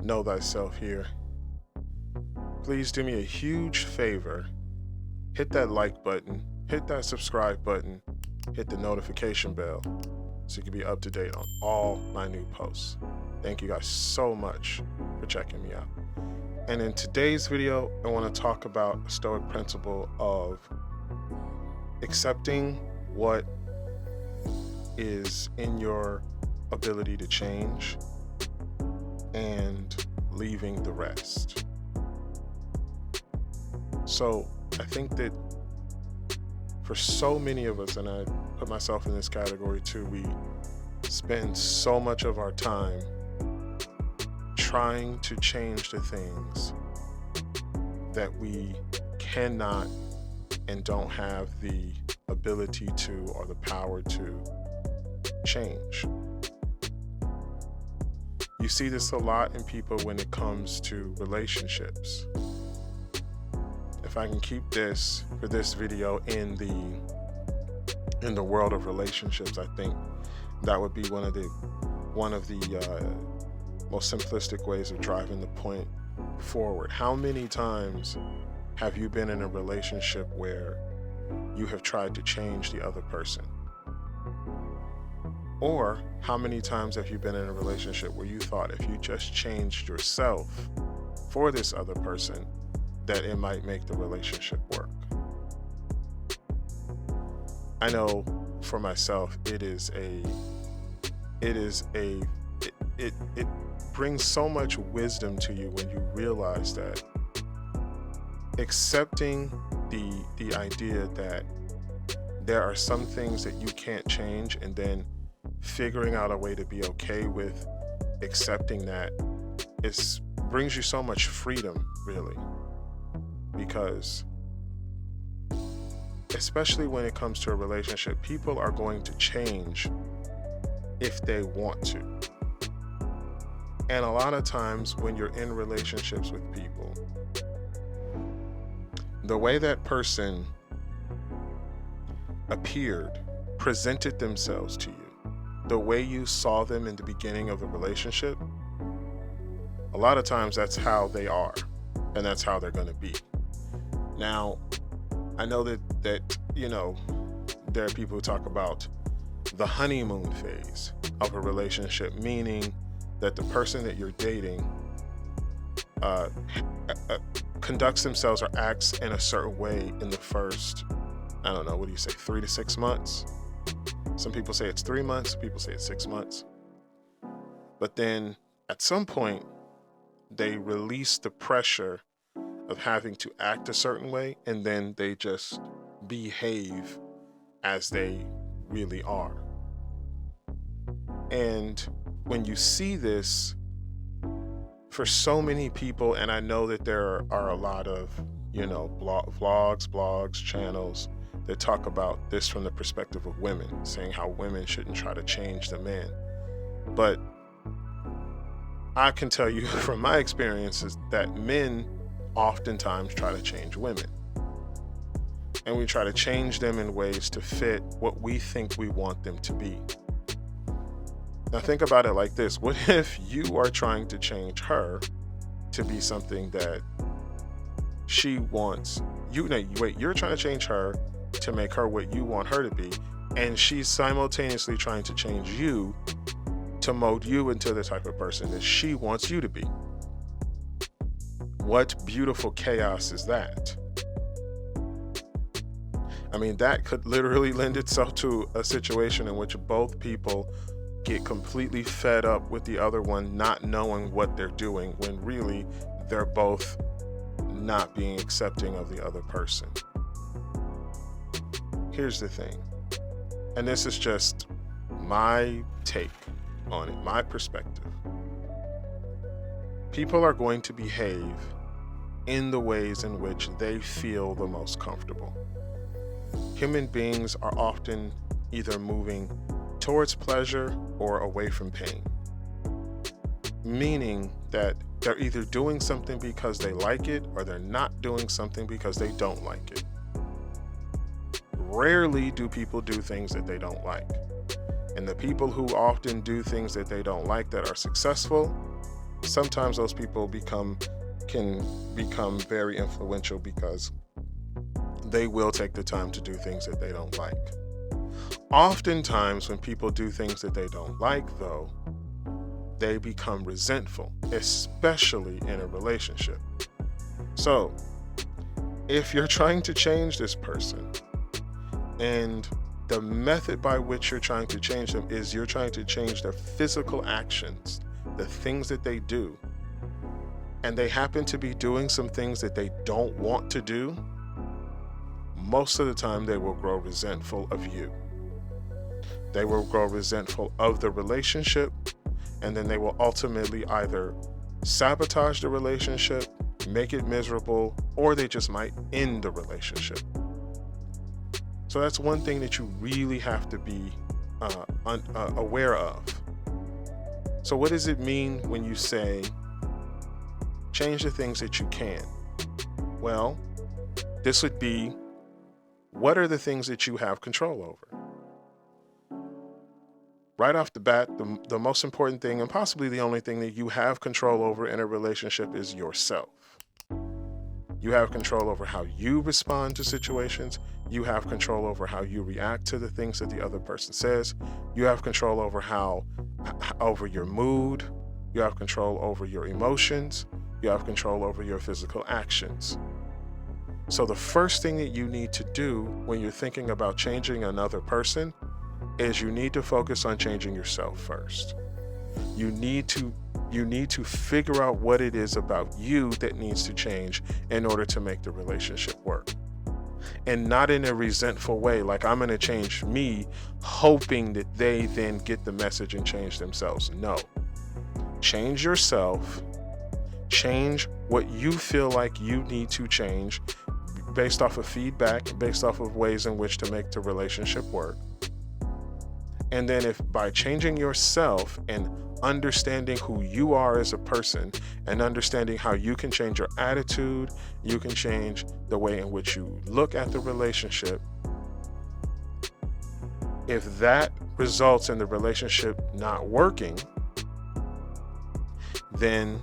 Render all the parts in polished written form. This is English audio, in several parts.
Know Thyself here. Please do me a huge favor. Hit that like button, hit that subscribe button, hit the notification bell so you can be up to date on all my new posts. Thank you guys so much for checking me out. And in today's video, I want to talk about a Stoic principle of accepting what is in your ability to change and leaving the rest. So I think that for so many of us, and I put myself in this category too, we spend so much of our time trying to change the things that we cannot and don't have the ability to or the power to change. You see this a lot in people when it comes to relationships. If I can keep this for this video in the world of relationships, I think that would be one of the most simplistic ways of driving the point forward. How many times have you been in a relationship where you have tried to change the other person? Or how many times have you been in a relationship where you thought if you just changed yourself for this other person, that it might make the relationship work? I know for myself, it brings so much wisdom to you when you realize that accepting the idea that there are some things that you can't change, and then figuring out a way to be okay with accepting that, brings you so much freedom, really. Because especially when it comes to a relationship, people are going to change if they want to. And a lot of times when you're in relationships with people, the way that person appeared, presented themselves to you, the way you saw them in the beginning of the relationship, a lot of times that's how they are, and that's how they're going to be. Now, I know that there are people who talk about the honeymoon phase of a relationship, meaning that the person that you're dating conducts themselves or acts in a certain way in the first, 3 to 6 months. Some people say it's 3 months, people say it's 6 months. But then at some point, they release the pressure of having to act a certain way, and then they just behave as they really are. And when you see this, for so many people, and I know that there are a lot of, blogs, channels that talk about this from the perspective of women, saying how women shouldn't try to change the man. But I can tell you from my experiences that men oftentimes try to change women. And we try to change them in ways to fit what we think we want them to be. Now think about it like this. What if you are trying to change her to be something that she wants? You're trying to change her to make her what you want her to be, and she's simultaneously trying to change you to mold you into the type of person that she wants you to be. What beautiful chaos is that? I mean, that could literally lend itself to a situation in which both people get completely fed up with the other one not knowing what they're doing, when really they're both not being accepting of the other person. Here's the thing, and this is just my take on it, my perspective. People are going to behave in the ways in which they feel the most comfortable. Human beings are often either moving towards pleasure or away from pain, meaning that they're either doing something because they like it or they're not doing something because they don't like it. Rarely do people do things that they don't like. And the people who often do things that they don't like that are successful sometimes those people can become very influential because they will take the time to do things that they don't like. Oftentimes, when people do things that they don't like, though, they become resentful, especially in a relationship. So, if you're trying to change this person, and the method by which you're trying to change them is you're trying to change their physical actions, the things that they do, and they happen to be doing some things that they don't want to do, most of the time they will grow resentful of you. They will grow resentful of the relationship, and then they will ultimately either sabotage the relationship, make it miserable, or they just might end the relationship. So that's one thing that you really have to be aware of. So what does it mean when you say, change the things that you can? Well, this would be, what are the things that you have control over? Right off the bat, the most important thing, and possibly the only thing that you have control over in a relationship, is yourself. You have control over how you respond to situations. You have control over how you react to the things that the other person says. You have control over over your mood. You have control over your emotions. You have control over your physical actions. So the first thing that you need to do when you're thinking about changing another person is you need to focus on changing yourself first. You need to figure out what it is about you that needs to change in order to make the relationship work. And not in a resentful way, like I'm going to change me, hoping that they then get the message and change themselves. No. Change yourself. Change what you feel like you need to change based off of feedback, based off of ways in which to make the relationship work. And then if by changing yourself and understanding who you are as a person and understanding how you can change your attitude, you can change the way in which you look at the relationship. If that results in the relationship not working, then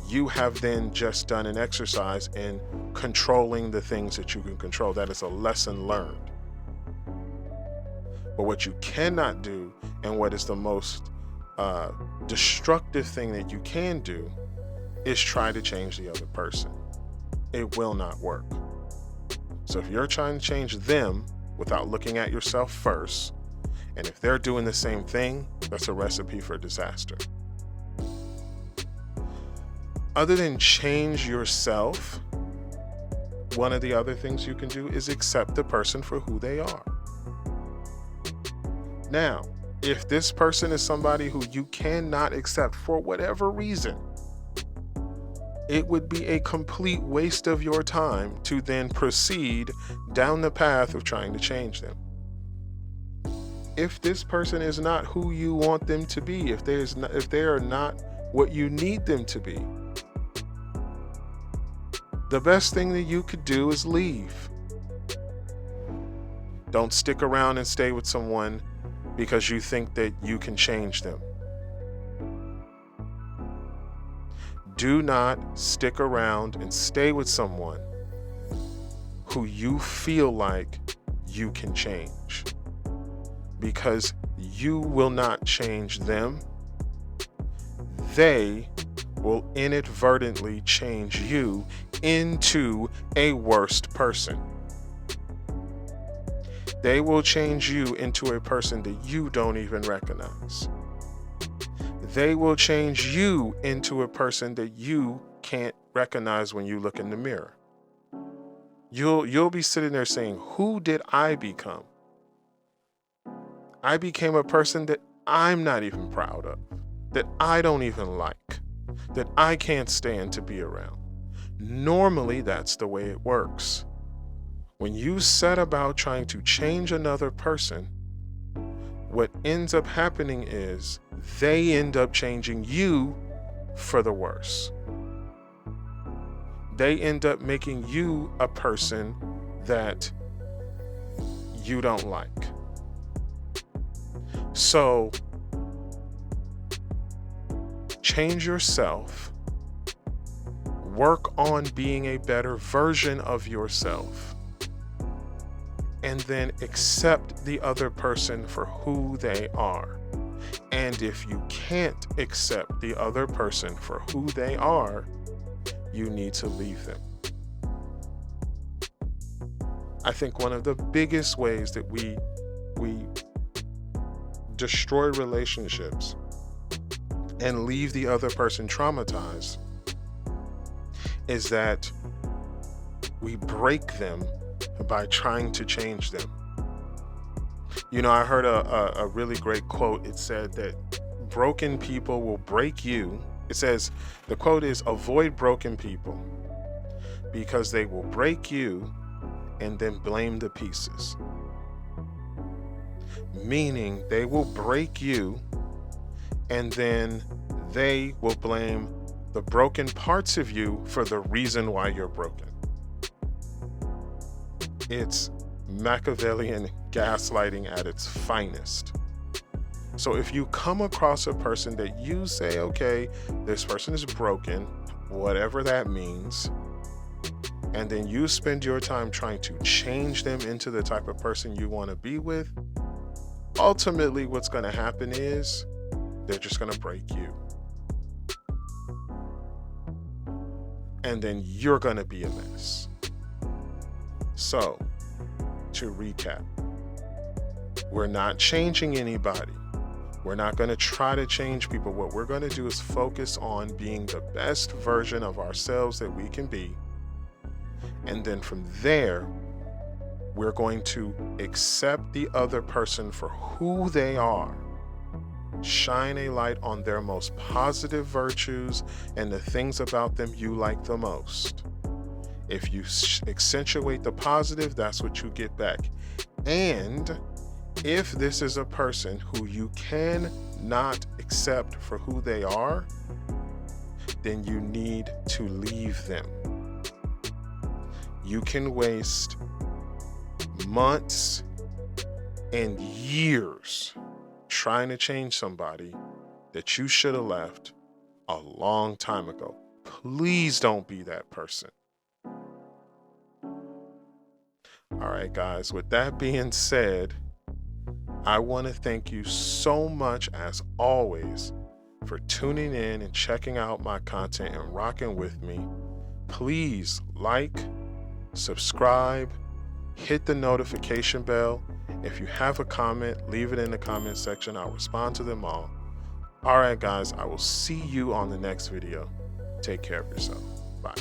you have then just done an exercise in controlling the things that you can control. That is a lesson learned. But what you cannot do, and what is the most destructive thing that you can do, is try to change the other person. It will not work. So if you're trying to change them without looking at yourself first, and if they're doing the same thing, that's a recipe for disaster. Other than change yourself, one of the other things you can do is accept the person for who they are. Now, if this person is somebody who you cannot accept for whatever reason, it would be a complete waste of your time to then proceed down the path of trying to change them. If this person is not who you want them to be, if they are not what you need them to be, the best thing that you could do is leave. Don't stick around and stay with someone because you think that you can change them. Do not stick around and stay with someone who you feel like you can change, because you will not change them. They will inadvertently change you into a worst person. They will change you into a person that you don't even recognize. They will change you into a person that you can't recognize when you look in the mirror. You'll be sitting there saying, who did I become? I became a person that I'm not even proud of, that I don't even like, that I can't stand to be around. Normally, that's the way it works. When you set about trying to change another person, what ends up happening is they end up changing you for the worse. They end up making you a person that you don't like. change yourself, work on being a better version of yourself, and then accept the other person for who they are. And if you can't accept the other person for who they are, you need to leave them. I think one of the biggest ways that we destroy relationships and leave the other person traumatized is that we break them by trying to change them. You know, I heard a really great quote. It said that broken people will break you. It says, the quote is, avoid broken people because they will break you and then blame the pieces. Meaning they will break you and then they will blame the broken parts of you for the reason why you're broken. It's Machiavellian gaslighting at its finest. So if you come across a person that you say, okay, this person is broken, whatever that means, and then you spend your time trying to change them into the type of person you want to be with, ultimately what's going to happen is they're just going to break you. And then you're going to be a mess. So, to recap, we're not changing anybody. We're not going to try to change people. What we're going to do is focus on being the best version of ourselves that we can be. And then from there, we're going to accept the other person for who they are. Shine a light on their most positive virtues and the things about them you like the most. If you accentuate the positive, that's what you get back. And if this is a person who you cannot accept for who they are, then you need to leave them. You can waste months and years trying to change somebody that you should have left a long time ago. Please don't be that person. All right, guys, with that being said, I want to thank you so much, as always, for tuning in and checking out my content and rocking with me. Please like, subscribe, hit the notification bell. If you have a comment, leave it in the comment section. I'll respond to them all. All right, guys, I will see you on the next video. Take care of yourself. Bye.